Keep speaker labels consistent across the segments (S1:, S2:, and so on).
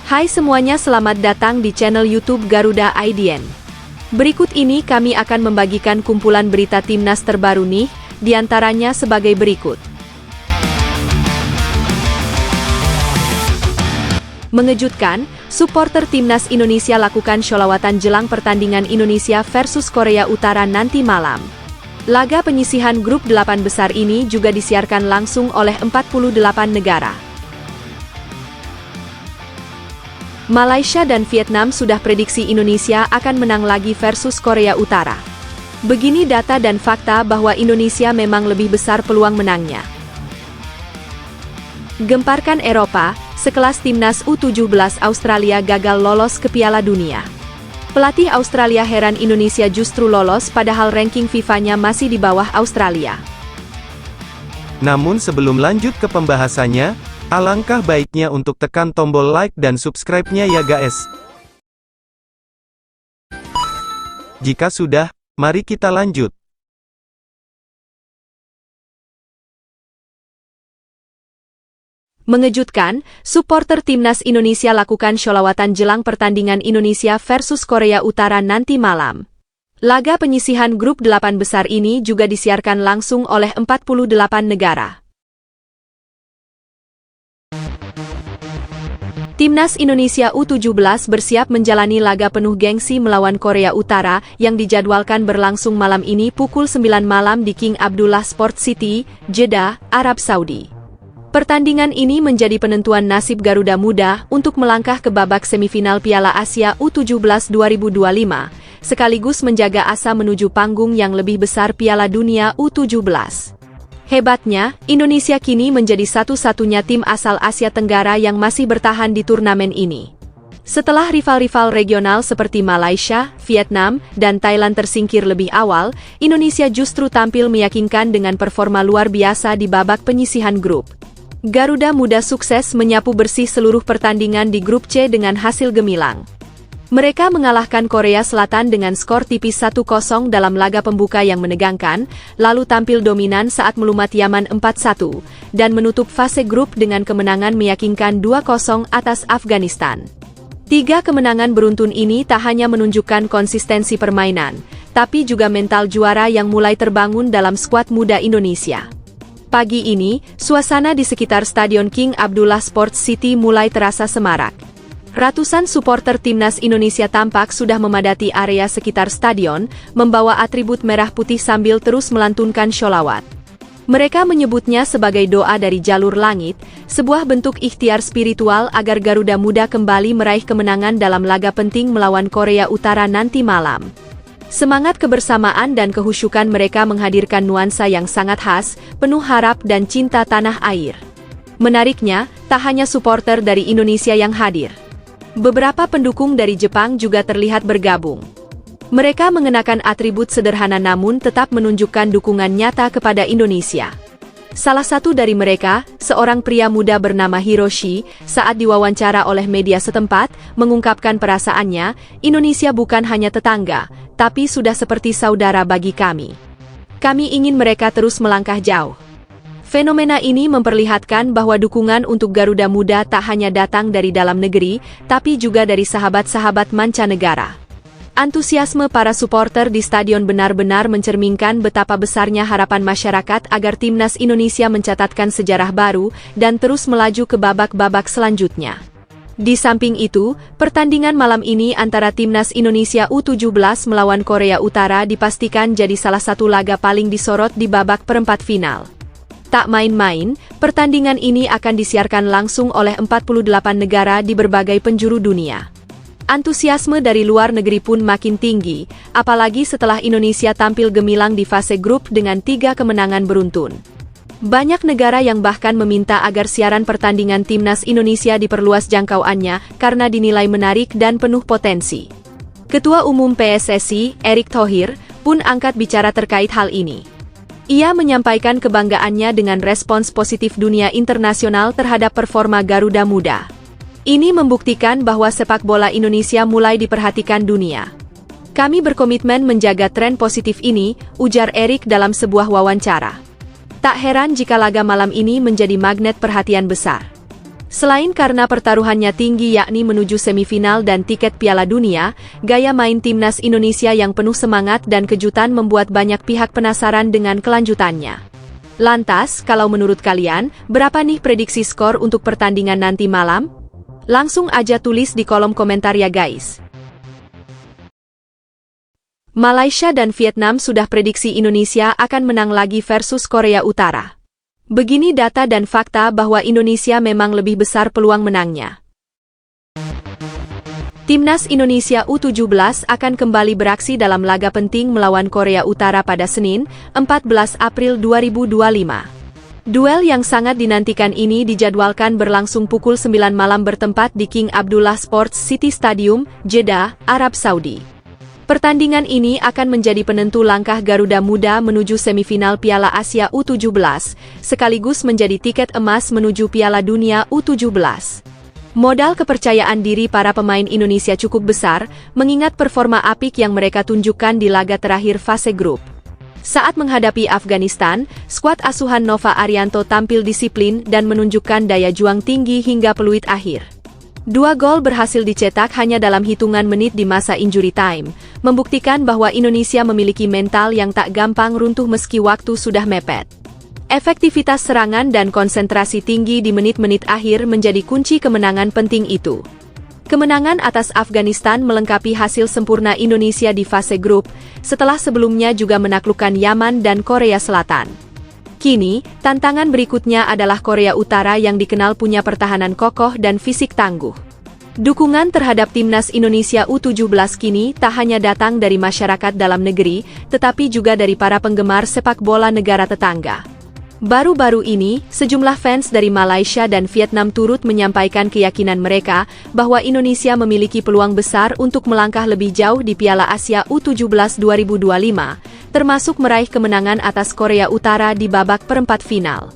S1: Hai semuanya, selamat datang di channel YouTube Garuda IDN. Berikut ini kami akan membagikan kumpulan berita timnas terbaru nih, diantaranya sebagai berikut. Mengejutkan, supporter timnas Indonesia lakukan sholawatan jelang pertandingan Indonesia versus Korea Utara nanti malam. Laga penyisihan grup 8 besar ini juga disiarkan langsung oleh 48 negara. Malaysia dan Vietnam sudah prediksi Indonesia akan menang lagi versus Korea Utara. Begini data dan fakta bahwa Indonesia memang lebih besar peluang menangnya. Gemparkan Eropa, sekelas timnas U17 Australia gagal lolos ke Piala Dunia. Pelatih Australia heran Indonesia justru lolos padahal ranking FIFA-nya masih di bawah Australia.
S2: Namun sebelum lanjut ke pembahasannya, alangkah baiknya untuk tekan tombol like dan subscribe-nya ya guys. Jika sudah, mari kita lanjut.
S1: Mengejutkan, supporter timnas Indonesia lakukan sholawatan jelang pertandingan Indonesia versus Korea Utara nanti malam. Laga penyisihan grup 8 besar ini juga disiarkan langsung oleh 48 negara. Timnas Indonesia U17 bersiap menjalani laga penuh gengsi melawan Korea Utara yang dijadwalkan berlangsung malam ini pukul 9 malam di King Abdullah Sport City, Jeddah, Arab Saudi. Pertandingan ini menjadi penentuan nasib Garuda Muda untuk melangkah ke babak semifinal Piala Asia U17 2025, sekaligus menjaga asa menuju panggung yang lebih besar Piala Dunia U17. Hebatnya, Indonesia kini menjadi satu-satunya tim asal Asia Tenggara yang masih bertahan di turnamen ini. Setelah rival-rival regional seperti Malaysia, Vietnam, dan Thailand tersingkir lebih awal, Indonesia justru tampil meyakinkan dengan performa luar biasa di babak penyisihan grup. Garuda Muda sukses menyapu bersih seluruh pertandingan di grup C dengan hasil gemilang. Mereka mengalahkan Korea Selatan dengan skor tipis 1-0 dalam laga pembuka yang menegangkan, lalu tampil dominan saat melumat Yaman 4-1, dan menutup fase grup dengan kemenangan meyakinkan 2-0 atas Afghanistan. 3 kemenangan beruntun ini tak hanya menunjukkan konsistensi permainan, tapi juga mental juara yang mulai terbangun dalam skuad muda Indonesia. Pagi ini, suasana di sekitar Stadion King Abdullah Sport City mulai terasa semarak. Ratusan supporter timnas Indonesia tampak sudah memadati area sekitar stadion, membawa atribut merah putih sambil terus melantunkan sholawat. Mereka menyebutnya sebagai doa dari jalur langit, sebuah bentuk ikhtiar spiritual agar Garuda Muda kembali meraih kemenangan dalam laga penting melawan Korea Utara nanti malam. Semangat kebersamaan dan kehusyukan mereka menghadirkan nuansa yang sangat khas, penuh harap dan cinta tanah air. Menariknya, tak hanya supporter dari Indonesia yang hadir. Beberapa pendukung dari Jepang juga terlihat bergabung. Mereka mengenakan atribut sederhana namun tetap menunjukkan dukungan nyata kepada Indonesia. Salah satu dari mereka, seorang pria muda bernama Hiroshi, saat diwawancara oleh media setempat, mengungkapkan perasaannya, Indonesia bukan hanya tetangga, tapi sudah seperti saudara bagi kami. Kami ingin mereka terus melangkah jauh. Fenomena ini memperlihatkan bahwa dukungan untuk Garuda Muda tak hanya datang dari dalam negeri, tapi juga dari sahabat-sahabat mancanegara. Antusiasme para supporter di stadion benar-benar mencerminkan betapa besarnya harapan masyarakat agar timnas Indonesia mencatatkan sejarah baru dan terus melaju ke babak-babak selanjutnya. Di samping itu, pertandingan malam ini antara timnas Indonesia U17 melawan Korea Utara dipastikan jadi salah satu laga paling disorot di babak perempat final. Tak main-main, pertandingan ini akan disiarkan langsung oleh 48 negara di berbagai penjuru dunia. Antusiasme dari luar negeri pun makin tinggi, apalagi setelah Indonesia tampil gemilang di fase grup dengan 3 kemenangan beruntun. Banyak negara yang bahkan meminta agar siaran pertandingan timnas Indonesia diperluas jangkauannya karena dinilai menarik dan penuh potensi. Ketua Umum PSSI, Erick Thohir, pun angkat bicara terkait hal ini. Ia menyampaikan kebanggaannya dengan respons positif dunia internasional terhadap performa Garuda Muda. Ini membuktikan bahwa sepak bola Indonesia mulai diperhatikan dunia. Kami berkomitmen menjaga tren positif ini, ujar Erick dalam sebuah wawancara. Tak heran jika laga malam ini menjadi magnet perhatian besar. Selain karena pertaruhannya tinggi yakni menuju semifinal dan tiket Piala Dunia, gaya main timnas Indonesia yang penuh semangat dan kejutan membuat banyak pihak penasaran dengan kelanjutannya. Lantas, kalau menurut kalian, berapa nih prediksi skor untuk pertandingan nanti malam? Langsung aja tulis di kolom komentar ya guys. Malaysia dan Vietnam sudah prediksi Indonesia akan menang lagi versus Korea Utara. Begini data dan fakta bahwa Indonesia memang lebih besar peluang menangnya. Timnas Indonesia U17 akan kembali beraksi dalam laga penting melawan Korea Utara pada Senin, 14 April 2025. Duel yang sangat dinantikan ini dijadwalkan berlangsung pukul 9 malam bertempat di King Abdullah Sports City Stadium, Jeddah, Arab Saudi. Pertandingan ini akan menjadi penentu langkah Garuda Muda menuju semifinal Piala Asia U17, sekaligus menjadi tiket emas menuju Piala Dunia U17. Modal kepercayaan diri para pemain Indonesia cukup besar, mengingat performa apik yang mereka tunjukkan di laga terakhir fase grup. Saat menghadapi Afghanistan, skuad asuhan Nova Arianto tampil disiplin dan menunjukkan daya juang tinggi hingga peluit akhir. 2 gol berhasil dicetak hanya dalam hitungan menit di masa injury time, membuktikan bahwa Indonesia memiliki mental yang tak gampang runtuh meski waktu sudah mepet. Efektivitas serangan dan konsentrasi tinggi di menit-menit akhir menjadi kunci kemenangan penting itu. Kemenangan atas Afghanistan melengkapi hasil sempurna Indonesia di fase grup, setelah sebelumnya juga menaklukkan Yaman dan Korea Selatan. Kini, tantangan berikutnya adalah Korea Utara yang dikenal punya pertahanan kokoh dan fisik tangguh. Dukungan terhadap timnas Indonesia U17 kini tak hanya datang dari masyarakat dalam negeri, tetapi juga dari para penggemar sepak bola negara tetangga. Baru-baru ini, sejumlah fans dari Malaysia dan Vietnam turut menyampaikan keyakinan mereka bahwa Indonesia memiliki peluang besar untuk melangkah lebih jauh di Piala Asia U17 2025, termasuk meraih kemenangan atas Korea Utara di babak perempat final.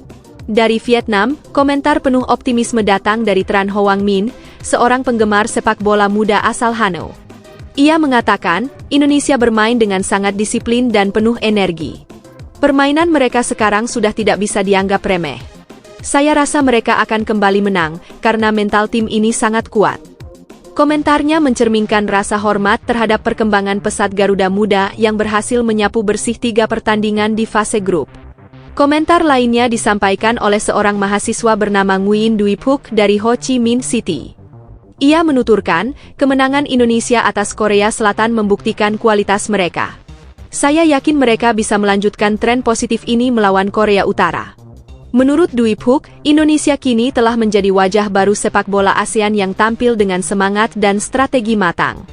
S1: Dari Vietnam, komentar penuh optimisme datang dari Tran Hoang Min, seorang penggemar sepak bola muda asal Hanoi. Ia mengatakan, Indonesia bermain dengan sangat disiplin dan penuh energi. Permainan mereka sekarang sudah tidak bisa dianggap remeh. Saya rasa mereka akan kembali menang, karena mental tim ini sangat kuat. Komentarnya mencerminkan rasa hormat terhadap perkembangan pesat Garuda Muda yang berhasil menyapu bersih 3 pertandingan di fase grup. Komentar lainnya disampaikan oleh seorang mahasiswa bernama Nguyen Duy Phuc dari Ho Chi Minh City. Ia menuturkan, kemenangan Indonesia atas Korea Selatan membuktikan kualitas mereka. Saya yakin mereka bisa melanjutkan tren positif ini melawan Korea Utara. Menurut Duy Phuc, Indonesia kini telah menjadi wajah baru sepak bola ASEAN yang tampil dengan semangat dan strategi matang.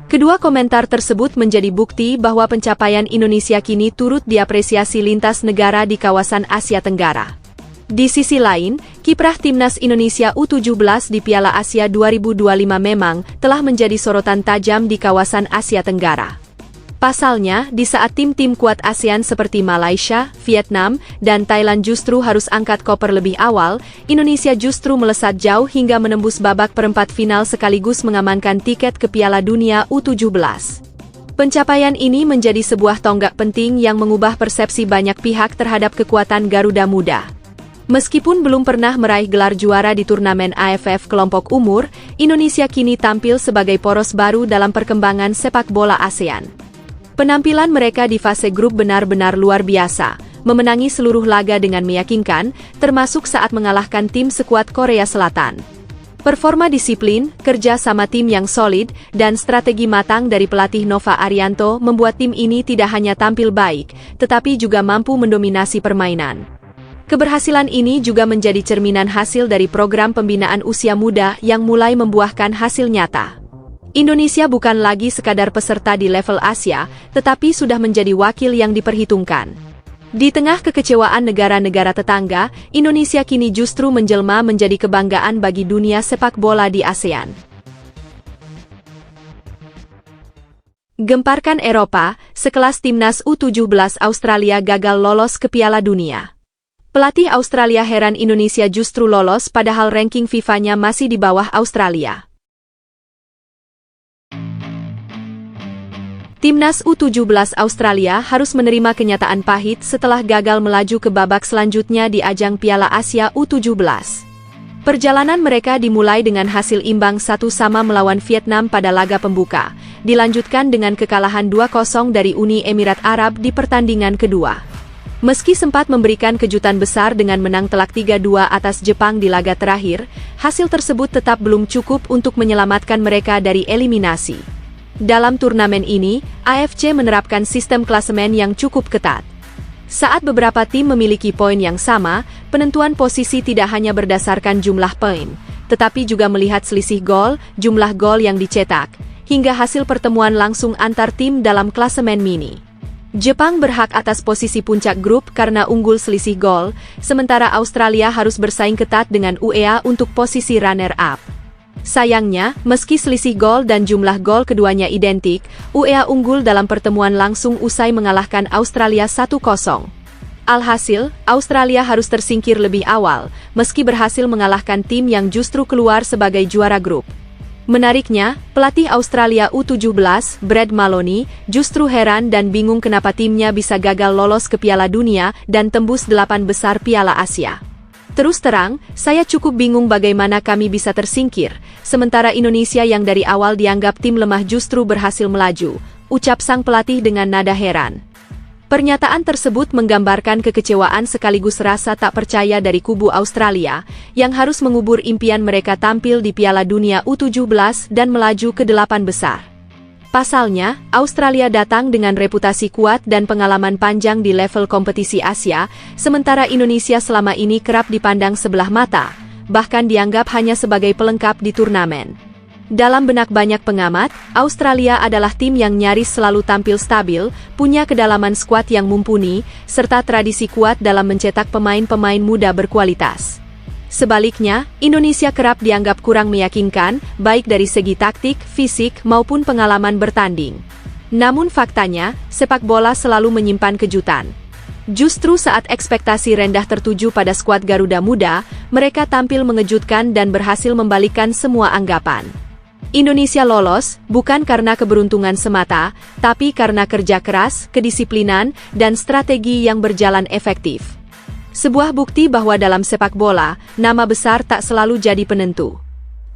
S1: Kedua komentar tersebut menjadi bukti bahwa pencapaian Indonesia kini turut diapresiasi lintas negara di kawasan Asia Tenggara. Di sisi lain, kiprah timnas Indonesia U17 di Piala Asia 2025 memang telah menjadi sorotan tajam di kawasan Asia Tenggara. Pasalnya, di saat tim-tim kuat ASEAN seperti Malaysia, Vietnam, dan Thailand justru harus angkat koper lebih awal, Indonesia justru melesat jauh hingga menembus babak perempat final sekaligus mengamankan tiket ke Piala Dunia U17. Pencapaian ini menjadi sebuah tonggak penting yang mengubah persepsi banyak pihak terhadap kekuatan Garuda Muda. Meskipun belum pernah meraih gelar juara di turnamen AFF kelompok umur, Indonesia kini tampil sebagai poros baru dalam perkembangan sepak bola ASEAN. Penampilan mereka di fase grup benar-benar luar biasa, memenangi seluruh laga dengan meyakinkan, termasuk saat mengalahkan tim sekuat Korea Selatan. Performa disiplin, kerja sama tim yang solid, dan strategi matang dari pelatih Nova Arianto membuat tim ini tidak hanya tampil baik, tetapi juga mampu mendominasi permainan. Keberhasilan ini juga menjadi cerminan hasil dari program pembinaan usia muda yang mulai membuahkan hasil nyata. Indonesia bukan lagi sekadar peserta di level Asia, tetapi sudah menjadi wakil yang diperhitungkan. Di tengah kekecewaan negara-negara tetangga, Indonesia kini justru menjelma menjadi kebanggaan bagi dunia sepak bola di ASEAN. Gemparkan Eropa, sekelas timnas U17 Australia gagal lolos ke Piala Dunia. Pelatih Australia heran Indonesia justru lolos padahal ranking FIFA-nya masih di bawah Australia. Timnas U17 Australia harus menerima kenyataan pahit setelah gagal melaju ke babak selanjutnya di ajang Piala Asia U17. Perjalanan mereka dimulai dengan hasil imbang 1-1 melawan Vietnam pada laga pembuka, dilanjutkan dengan kekalahan 2-0 dari Uni Emirat Arab di pertandingan kedua. Meski sempat memberikan kejutan besar dengan menang telak 3-2 atas Jepang di laga terakhir, hasil tersebut tetap belum cukup untuk menyelamatkan mereka dari eliminasi. Dalam turnamen ini, AFC menerapkan sistem klasemen yang cukup ketat. Saat beberapa tim memiliki poin yang sama, penentuan posisi tidak hanya berdasarkan jumlah poin, tetapi juga melihat selisih gol, jumlah gol yang dicetak, hingga hasil pertemuan langsung antar tim dalam klasemen mini. Jepang berhak atas posisi puncak grup karena unggul selisih gol, sementara Australia harus bersaing ketat dengan UEA untuk posisi runner-up. Sayangnya, meski selisih gol dan jumlah gol keduanya identik, UEA unggul dalam pertemuan langsung usai mengalahkan Australia 1-0. Alhasil, Australia harus tersingkir lebih awal, meski berhasil mengalahkan tim yang justru keluar sebagai juara grup. Menariknya, pelatih Australia U17, Brad Maloney, justru heran dan bingung kenapa timnya bisa gagal lolos ke Piala Dunia dan tembus 8 besar Piala Asia. Terus terang, saya cukup bingung bagaimana kami bisa tersingkir, sementara Indonesia yang dari awal dianggap tim lemah justru berhasil melaju, ucap sang pelatih dengan nada heran. Pernyataan tersebut menggambarkan kekecewaan sekaligus rasa tak percaya dari kubu Australia, yang harus mengubur impian mereka tampil di Piala Dunia U17 dan melaju ke 8 besar. Pasalnya, Australia datang dengan reputasi kuat dan pengalaman panjang di level kompetisi Asia, sementara Indonesia selama ini kerap dipandang sebelah mata, bahkan dianggap hanya sebagai pelengkap di turnamen. Dalam benak banyak pengamat, Australia adalah tim yang nyaris selalu tampil stabil, punya kedalaman skuad yang mumpuni, serta tradisi kuat dalam mencetak pemain-pemain muda berkualitas. Sebaliknya, Indonesia kerap dianggap kurang meyakinkan, baik dari segi taktik, fisik, maupun pengalaman bertanding. Namun faktanya, sepak bola selalu menyimpan kejutan. Justru saat ekspektasi rendah tertuju pada skuad Garuda Muda, mereka tampil mengejutkan dan berhasil membalikkan semua anggapan. Indonesia lolos, bukan karena keberuntungan semata, tapi karena kerja keras, kedisiplinan, dan strategi yang berjalan efektif. Sebuah bukti bahwa dalam sepak bola, nama besar tak selalu jadi penentu.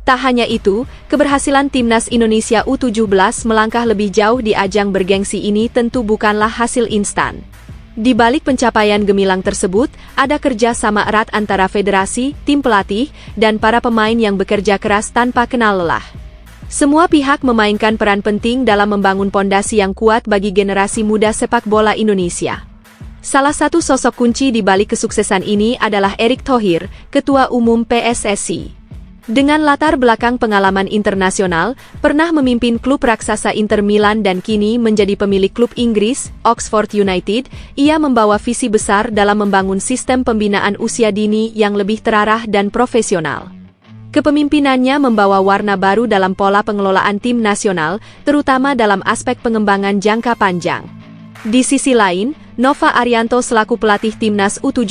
S1: Tak hanya itu, keberhasilan timnas Indonesia U17 melangkah lebih jauh di ajang bergengsi ini tentu bukanlah hasil instan. Di balik pencapaian gemilang tersebut, ada kerja sama erat antara federasi, tim pelatih, dan para pemain yang bekerja keras tanpa kenal lelah. Semua pihak memainkan peran penting dalam membangun pondasi yang kuat bagi generasi muda sepak bola Indonesia. Salah satu sosok kunci di balik kesuksesan ini adalah Erick Thohir, Ketua Umum PSSI. Dengan latar belakang pengalaman internasional, pernah memimpin klub raksasa Inter Milan dan kini menjadi pemilik klub Inggris, Oxford United, ia membawa visi besar dalam membangun sistem pembinaan usia dini yang lebih terarah dan profesional. Kepemimpinannya membawa warna baru dalam pola pengelolaan tim nasional, terutama dalam aspek pengembangan jangka panjang. Di sisi lain, Nova Arianto selaku pelatih timnas U17,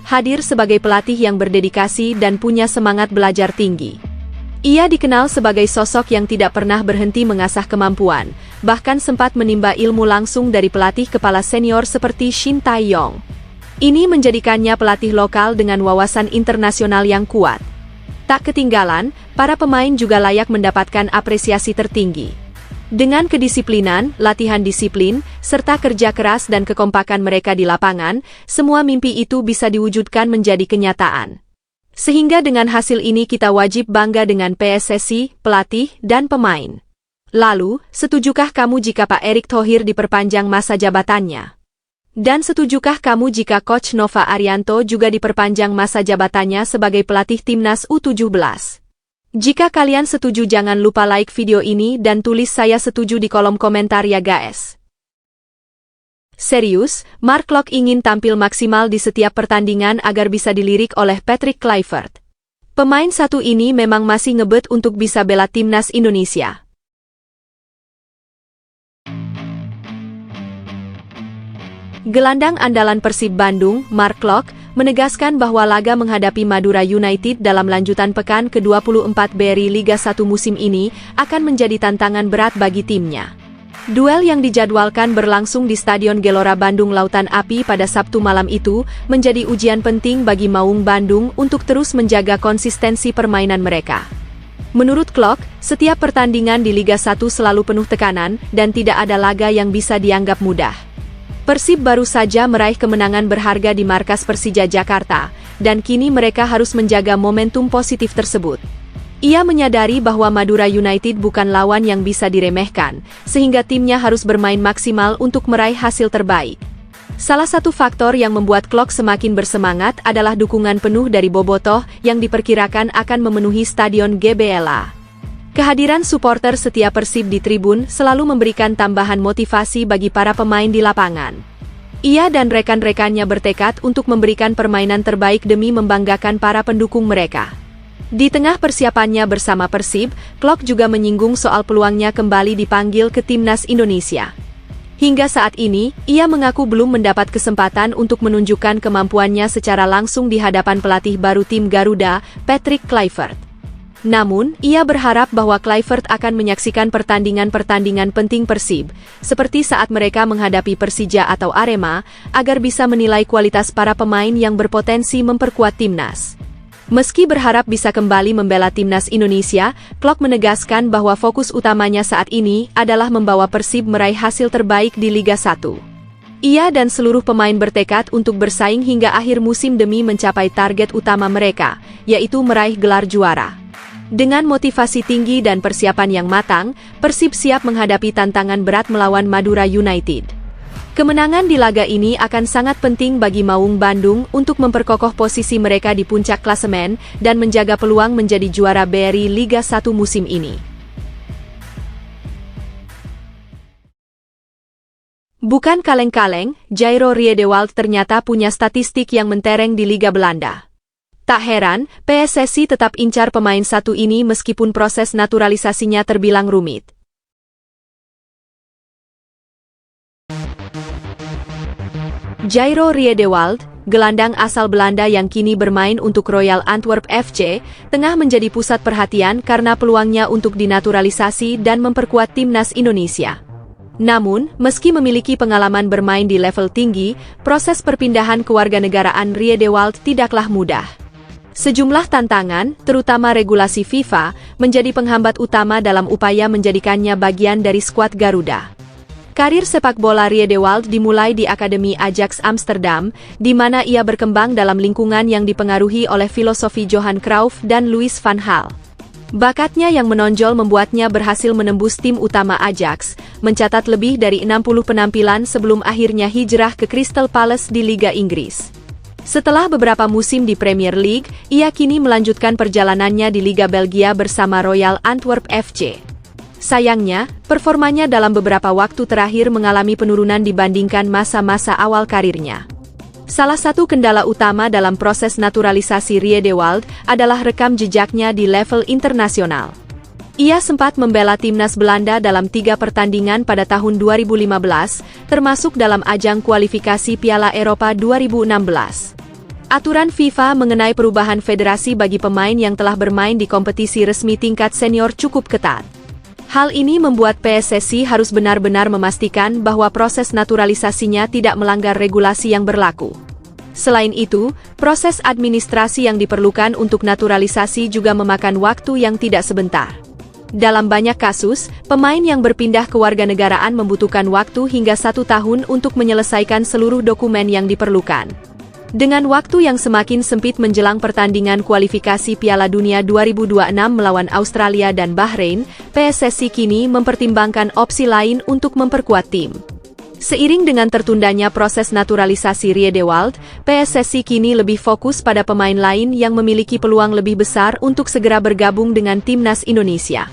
S1: hadir sebagai pelatih yang berdedikasi dan punya semangat belajar tinggi. Ia dikenal sebagai sosok yang tidak pernah berhenti mengasah kemampuan, bahkan sempat menimba ilmu langsung dari pelatih kepala senior seperti Shin Tae-yong. Ini menjadikannya pelatih lokal dengan wawasan internasional yang kuat. Tak ketinggalan, para pemain juga layak mendapatkan apresiasi tertinggi. Dengan kedisiplinan, latihan disiplin, serta kerja keras dan kekompakan mereka di lapangan, semua mimpi itu bisa diwujudkan menjadi kenyataan. Sehingga dengan hasil ini kita wajib bangga dengan PSSI, pelatih, dan pemain. Lalu, setujukah kamu jika Pak Erick Thohir diperpanjang masa jabatannya? Dan setujukah kamu jika Coach Nova Arianto juga diperpanjang masa jabatannya sebagai pelatih timnas U17? Jika kalian setuju jangan lupa like video ini dan tulis saya setuju di kolom komentar ya guys. Serius, Mark Locke ingin tampil maksimal di setiap pertandingan agar bisa dilirik oleh Patrick Kluivert. Pemain satu ini memang masih ngebet untuk bisa bela timnas Indonesia. Gelandang andalan Persib Bandung, Mark Locke, menegaskan bahwa laga menghadapi Madura United dalam lanjutan pekan ke-24 BRI Liga 1 musim ini akan menjadi tantangan berat bagi timnya. Duel yang dijadwalkan berlangsung di Stadion Gelora Bandung Lautan Api pada Sabtu malam itu menjadi ujian penting bagi Maung Bandung untuk terus menjaga konsistensi permainan mereka. Menurut Klok, setiap pertandingan di Liga 1 selalu penuh tekanan dan tidak ada laga yang bisa dianggap mudah. Persib baru saja meraih kemenangan berharga di markas Persija Jakarta, dan kini mereka harus menjaga momentum positif tersebut. Ia menyadari bahwa Madura United bukan lawan yang bisa diremehkan, sehingga timnya harus bermain maksimal untuk meraih hasil terbaik. Salah satu faktor yang membuat Klok semakin bersemangat adalah dukungan penuh dari Bobotoh yang diperkirakan akan memenuhi Stadion GBLA. Kehadiran supporter setia Persib di tribun selalu memberikan tambahan motivasi bagi para pemain di lapangan. Ia dan rekan-rekannya bertekad untuk memberikan permainan terbaik demi membanggakan para pendukung mereka. Di tengah persiapannya bersama Persib, Klok juga menyinggung soal peluangnya kembali dipanggil ke Timnas Indonesia. Hingga saat ini, ia mengaku belum mendapat kesempatan untuk menunjukkan kemampuannya secara langsung di hadapan pelatih baru tim Garuda, Patrick Kluivert. Namun, ia berharap bahwa Kluivert akan menyaksikan pertandingan-pertandingan penting Persib, seperti saat mereka menghadapi Persija atau Arema, agar bisa menilai kualitas para pemain yang berpotensi memperkuat timnas. Meski berharap bisa kembali membela timnas Indonesia, Klok menegaskan bahwa fokus utamanya saat ini adalah membawa Persib meraih hasil terbaik di Liga 1. Ia dan seluruh pemain bertekad untuk bersaing hingga akhir musim demi mencapai target utama mereka, yaitu meraih gelar juara. Dengan motivasi tinggi dan persiapan yang matang, Persib siap menghadapi tantangan berat melawan Madura United. Kemenangan di laga ini akan sangat penting bagi Maung Bandung untuk memperkokoh posisi mereka di puncak klasemen dan menjaga peluang menjadi juara BRI Liga 1 musim ini. Bukan kaleng-kaleng, Jairo Riedewald ternyata punya statistik yang mentereng di Liga Belanda. Tak heran, PSSI tetap incar pemain satu ini meskipun proses naturalisasinya terbilang rumit. Jairo Riedewald, gelandang asal Belanda yang kini bermain untuk Royal Antwerp FC, tengah menjadi pusat perhatian karena peluangnya untuk dinaturalisasi dan memperkuat timnas Indonesia. Namun, meski memiliki pengalaman bermain di level tinggi, proses perpindahan kewarganegaraan Riedewald tidaklah mudah. Sejumlah tantangan, terutama regulasi FIFA, menjadi penghambat utama dalam upaya menjadikannya bagian dari skuad Garuda. Karir sepak bola Riedewald dimulai di Akademi Ajax Amsterdam, di mana ia berkembang dalam lingkungan yang dipengaruhi oleh filosofi Johan Cruyff dan Louis van Gaal. Bakatnya yang menonjol membuatnya berhasil menembus tim utama Ajax, mencatat lebih dari 60 penampilan sebelum akhirnya hijrah ke Crystal Palace di Liga Inggris. Setelah beberapa musim di Premier League, ia kini melanjutkan perjalanannya di Liga Belgia bersama Royal Antwerp FC. Sayangnya, performanya dalam beberapa waktu terakhir mengalami penurunan dibandingkan masa-masa awal karirnya. Salah satu kendala utama dalam proses naturalisasi Riedewald adalah rekam jejaknya di level internasional. Ia sempat membela timnas Belanda dalam 3 pertandingan pada tahun 2015, termasuk dalam ajang kualifikasi Piala Eropa 2016. Aturan FIFA mengenai perubahan federasi bagi pemain yang telah bermain di kompetisi resmi tingkat senior cukup ketat. Hal ini membuat PSSI harus benar-benar memastikan bahwa proses naturalisasinya tidak melanggar regulasi yang berlaku. Selain itu, proses administrasi yang diperlukan untuk naturalisasi juga memakan waktu yang tidak sebentar. Dalam banyak kasus, pemain yang berpindah kewarganegaraan membutuhkan waktu hingga 1 tahun untuk menyelesaikan seluruh dokumen yang diperlukan. Dengan waktu yang semakin sempit menjelang pertandingan kualifikasi Piala Dunia 2026 melawan Australia dan Bahrain, PSSI kini mempertimbangkan opsi lain untuk memperkuat tim. Seiring dengan tertundanya proses naturalisasi Riedewald, PSSI kini lebih fokus pada pemain lain yang memiliki peluang lebih besar untuk segera bergabung dengan timnas Indonesia.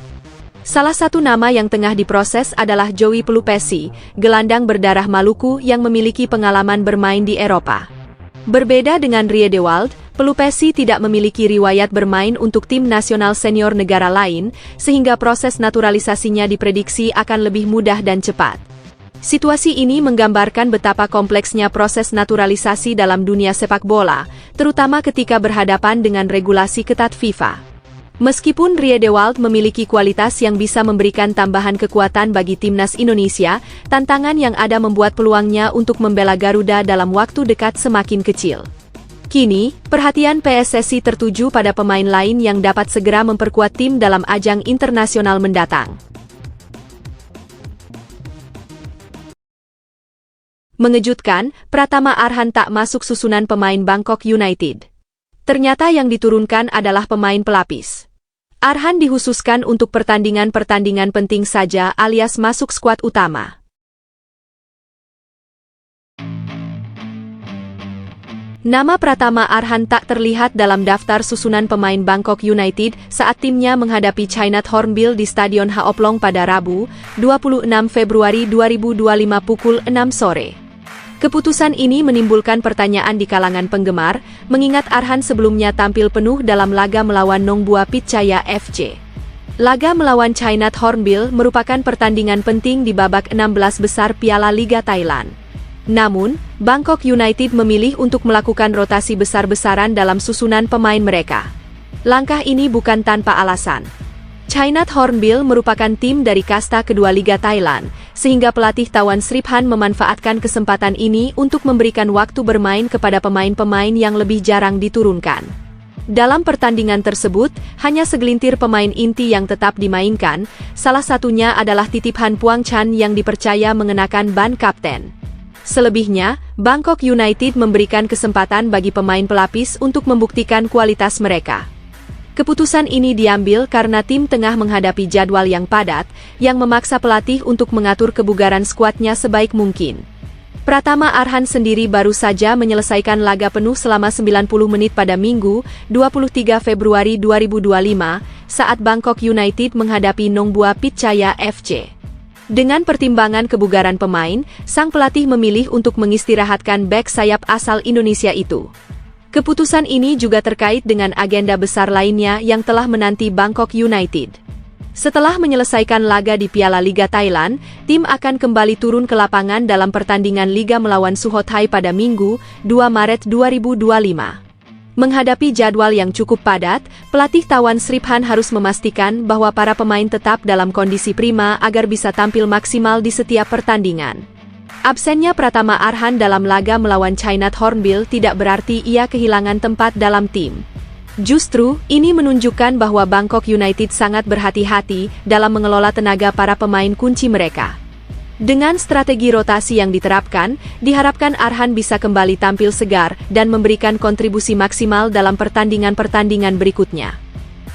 S1: Salah satu nama yang tengah diproses adalah Joey Pelupesi, gelandang berdarah Maluku yang memiliki pengalaman bermain di Eropa. Berbeda dengan Riedewald, Pelupesi tidak memiliki riwayat bermain untuk tim nasional senior negara lain, sehingga proses naturalisasinya diprediksi akan lebih mudah dan cepat. Situasi ini menggambarkan betapa kompleksnya proses naturalisasi dalam dunia sepak bola, terutama ketika berhadapan dengan regulasi ketat FIFA. Meskipun Riedewald memiliki kualitas yang bisa memberikan tambahan kekuatan bagi timnas Indonesia, tantangan yang ada membuat peluangnya untuk membela Garuda dalam waktu dekat semakin kecil. Kini, perhatian PSSI tertuju pada pemain lain yang dapat segera memperkuat tim dalam ajang internasional mendatang. Mengejutkan, Pratama Arhan tak masuk susunan pemain Bangkok United. Ternyata yang diturunkan adalah pemain pelapis. Arhan dikhususkan untuk pertandingan-pertandingan penting saja alias masuk skuad utama. Nama Pratama Arhan tak terlihat dalam daftar susunan pemain Bangkok United saat timnya menghadapi China Hornbill di Stadion Haoplong pada Rabu, 26 Februari 2025 pukul 6 sore. Keputusan ini menimbulkan pertanyaan di kalangan penggemar, mengingat Arhan sebelumnya tampil penuh dalam laga melawan Nongbua Pitchaya FC. Laga melawan China Hornbill merupakan pertandingan penting di babak 16 besar Piala Liga Thailand. Namun, Bangkok United memilih untuk melakukan rotasi besar-besaran dalam susunan pemain mereka. Langkah ini bukan tanpa alasan. China Hornbill merupakan tim dari kasta kedua Liga Thailand, sehingga pelatih Tawan Sriphan memanfaatkan kesempatan ini untuk memberikan waktu bermain kepada pemain-pemain yang lebih jarang diturunkan. Dalam pertandingan tersebut, hanya segelintir pemain inti yang tetap dimainkan, salah satunya adalah titipan Puang Chan yang dipercaya mengenakan ban kapten. Selebihnya, Bangkok United memberikan kesempatan bagi pemain pelapis untuk membuktikan kualitas mereka. Keputusan ini diambil karena tim tengah menghadapi jadwal yang padat, yang memaksa pelatih untuk mengatur kebugaran skuadnya sebaik mungkin. Pratama Arhan sendiri baru saja menyelesaikan laga penuh selama 90 menit pada Minggu, 23 Februari 2025, saat Bangkok United menghadapi Nongbua Pitchaya FC. Dengan pertimbangan kebugaran pemain, sang pelatih memilih untuk mengistirahatkan bek sayap asal Indonesia itu. Keputusan ini juga terkait dengan agenda besar lainnya yang telah menanti Bangkok United. Setelah menyelesaikan laga di Piala Liga Thailand, tim akan kembali turun ke lapangan dalam pertandingan Liga melawan Sukhothai pada Minggu, 2 Maret 2025. Menghadapi jadwal yang cukup padat, pelatih Tawan Sriphan harus memastikan bahwa para pemain tetap dalam kondisi prima agar bisa tampil maksimal di setiap pertandingan. Absennya Pratama Arhan dalam laga melawan China Hornbill tidak berarti ia kehilangan tempat dalam tim. Justru, ini menunjukkan bahwa Bangkok United sangat berhati-hati dalam mengelola tenaga para pemain kunci mereka. Dengan strategi rotasi yang diterapkan, diharapkan Arhan bisa kembali tampil segar dan memberikan kontribusi maksimal dalam pertandingan-pertandingan berikutnya.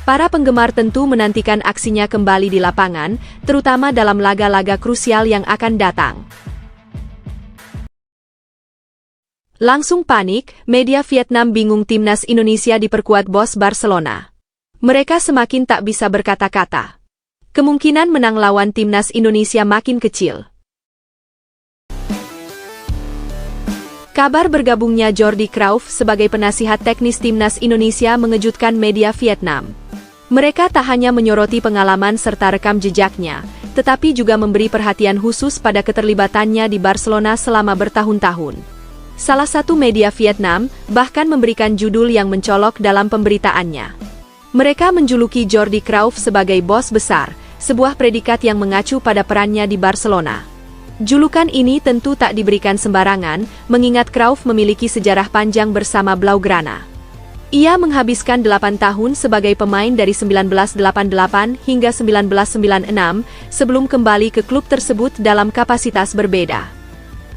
S1: Para penggemar tentu menantikan aksinya kembali di lapangan, terutama dalam laga-laga krusial yang akan datang. Langsung panik, media Vietnam bingung timnas Indonesia diperkuat bos Barcelona. Mereka semakin tak bisa berkata-kata. Kemungkinan menang lawan timnas Indonesia makin kecil. Kabar bergabungnya Jordi Cruyff sebagai penasihat teknis timnas Indonesia mengejutkan media Vietnam. Mereka tak hanya menyoroti pengalaman serta rekam jejaknya, tetapi juga memberi perhatian khusus pada keterlibatannya di Barcelona selama bertahun-tahun. Salah satu media Vietnam bahkan memberikan judul yang mencolok dalam pemberitaannya. Mereka menjuluki Jordi Cruyff sebagai bos besar, sebuah predikat yang mengacu pada perannya di Barcelona. Julukan ini tentu tak diberikan sembarangan, mengingat Cruyff memiliki sejarah panjang bersama Blaugrana. Ia menghabiskan 8 tahun sebagai pemain dari 1988 hingga 1996, sebelum kembali ke klub tersebut dalam kapasitas berbeda.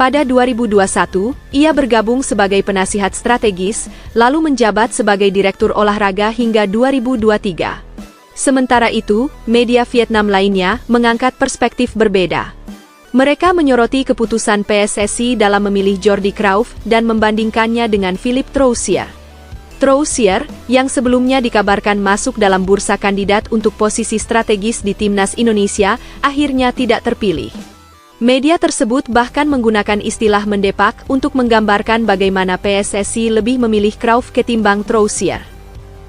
S1: Pada 2021, ia bergabung sebagai penasihat strategis, lalu menjabat sebagai direktur olahraga hingga 2023. Sementara itu, media Vietnam lainnya mengangkat perspektif berbeda. Mereka menyoroti keputusan PSSI dalam memilih Jordi Cruyff dan membandingkannya dengan Philippe Troussier. Troussier, yang sebelumnya dikabarkan masuk dalam bursa kandidat untuk posisi strategis di timnas Indonesia, akhirnya tidak terpilih. Media tersebut bahkan menggunakan istilah mendepak untuk menggambarkan bagaimana PSSI lebih memilih Cruyff ketimbang Troussier.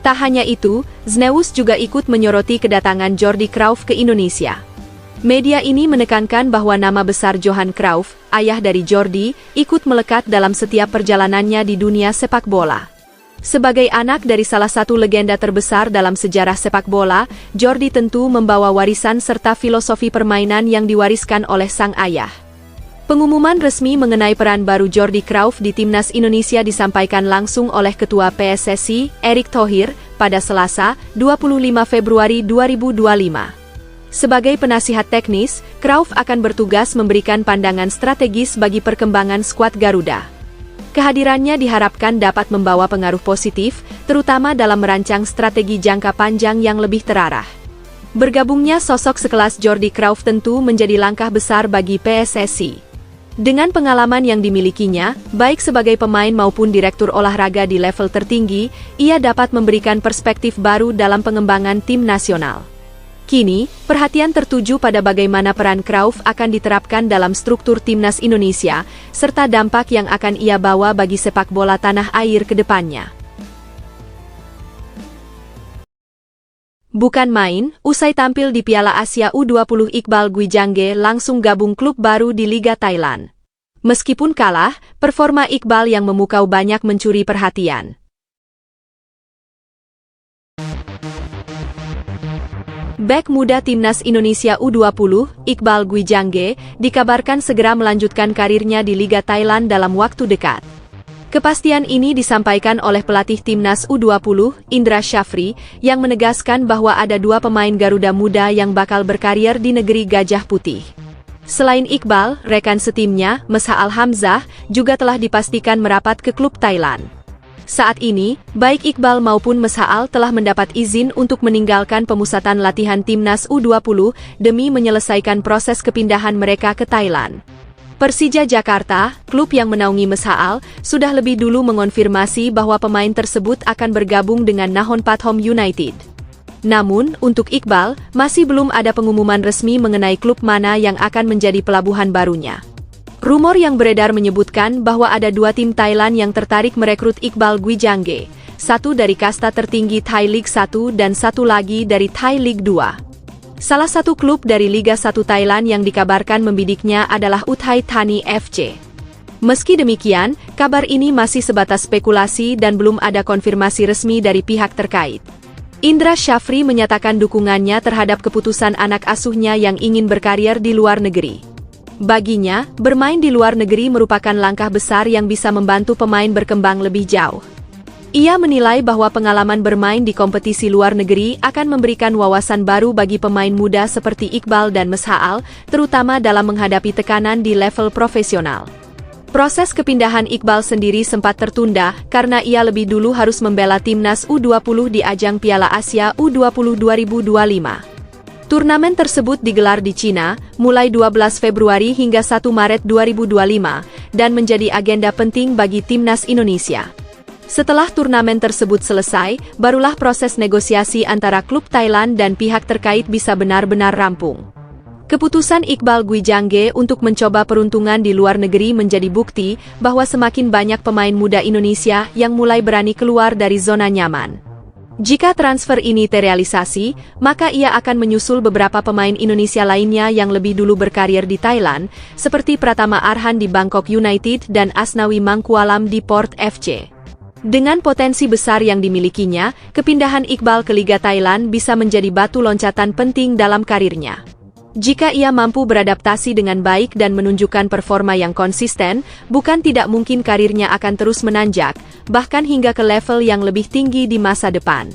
S1: Tak hanya itu, Zneus juga ikut menyoroti kedatangan Jordi Cruyff ke Indonesia. Media ini menekankan bahwa nama besar Johan Cruyff, ayah dari Jordi, ikut melekat dalam setiap perjalanannya di dunia sepak bola. Sebagai anak dari salah satu legenda terbesar dalam sejarah sepak bola, Jordi tentu membawa warisan serta filosofi permainan yang diwariskan oleh sang ayah. Pengumuman resmi mengenai peran baru Jordi Cruyff di Timnas Indonesia disampaikan langsung oleh Ketua PSSI, Erick Thohir, pada Selasa, 25 Februari 2025. Sebagai penasihat teknis, Cruyff akan bertugas memberikan pandangan strategis bagi perkembangan skuad Garuda. Kehadirannya diharapkan dapat membawa pengaruh positif, terutama dalam merancang strategi jangka panjang yang lebih terarah. Bergabungnya sosok sekelas Jordi Cruyff tentu menjadi langkah besar bagi PSSI. Dengan pengalaman yang dimilikinya, baik sebagai pemain maupun direktur olahraga di level tertinggi, ia dapat memberikan perspektif baru dalam pengembangan tim nasional. Kini, perhatian tertuju pada bagaimana peran Cruyff akan diterapkan dalam struktur Timnas Indonesia, serta dampak yang akan ia bawa bagi sepak bola tanah air ke depannya. Bukan main, usai tampil di Piala Asia U20 Iqbal Gwijangge langsung gabung klub baru di Liga Thailand. Meskipun kalah, performa Iqbal yang memukau banyak mencuri perhatian. Bek muda Timnas Indonesia U20, Iqbal Gwijangge, dikabarkan segera melanjutkan karirnya di Liga Thailand dalam waktu dekat. Kepastian ini disampaikan oleh pelatih Timnas U20, Indra Syafri, yang menegaskan bahwa ada dua pemain Garuda muda yang bakal berkarir di negeri Gajah Putih. Selain Iqbal, rekan setimnya, Mesha Al-Hamzah, juga telah dipastikan merapat ke klub Thailand. Saat ini, baik Iqbal maupun Mesha Al telah mendapat izin untuk meninggalkan pemusatan latihan Timnas U20 demi menyelesaikan proses kepindahan mereka ke Thailand. Persija Jakarta, klub yang menaungi Mesha Al, sudah lebih dulu mengonfirmasi bahwa pemain tersebut akan bergabung dengan Nahon Pathom United. Namun, untuk Iqbal, masih belum ada pengumuman resmi mengenai klub mana yang akan menjadi pelabuhan barunya. Rumor yang beredar menyebutkan bahwa ada dua tim Thailand yang tertarik merekrut Iqbal Gwijangge, satu dari kasta tertinggi Thai League 1 dan satu lagi dari Thai League 2. Salah satu klub dari Liga 1 Thailand yang dikabarkan membidiknya adalah Uthai Thani FC. Meski demikian, kabar ini masih sebatas spekulasi dan belum ada konfirmasi resmi dari pihak terkait. Indra Syafri menyatakan dukungannya terhadap keputusan anak asuhnya yang ingin berkarir di luar negeri. Baginya, bermain di luar negeri merupakan langkah besar yang bisa membantu pemain berkembang lebih jauh. Ia menilai bahwa pengalaman bermain di kompetisi luar negeri akan memberikan wawasan baru bagi pemain muda seperti Iqbal dan Mesha Al, terutama dalam menghadapi tekanan di level profesional. Proses kepindahan Iqbal sendiri sempat tertunda karena ia lebih dulu harus membela Timnas U20 di ajang Piala Asia U20 2025. Turnamen tersebut digelar di Cina, mulai 12 Februari hingga 1 Maret 2025, dan menjadi agenda penting bagi Timnas Indonesia. Setelah turnamen tersebut selesai, barulah proses negosiasi antara klub Thailand dan pihak terkait bisa benar-benar rampung. Keputusan Iqbal Gwijangge untuk mencoba peruntungan di luar negeri menjadi bukti bahwa semakin banyak pemain muda Indonesia yang mulai berani keluar dari zona nyaman. Jika transfer ini terrealisasi, maka ia akan menyusul beberapa pemain Indonesia lainnya yang lebih dulu berkarir di Thailand, seperti Pratama Arhan di Bangkok United dan Asnawi Mangkualam di Port FC. Dengan potensi besar yang dimilikinya, kepindahan Iqbal ke Liga Thailand bisa menjadi batu loncatan penting dalam karirnya. Jika ia mampu beradaptasi dengan baik dan menunjukkan performa yang konsisten, bukan tidak mungkin karirnya akan terus menanjak, bahkan hingga ke level yang lebih tinggi di masa depan.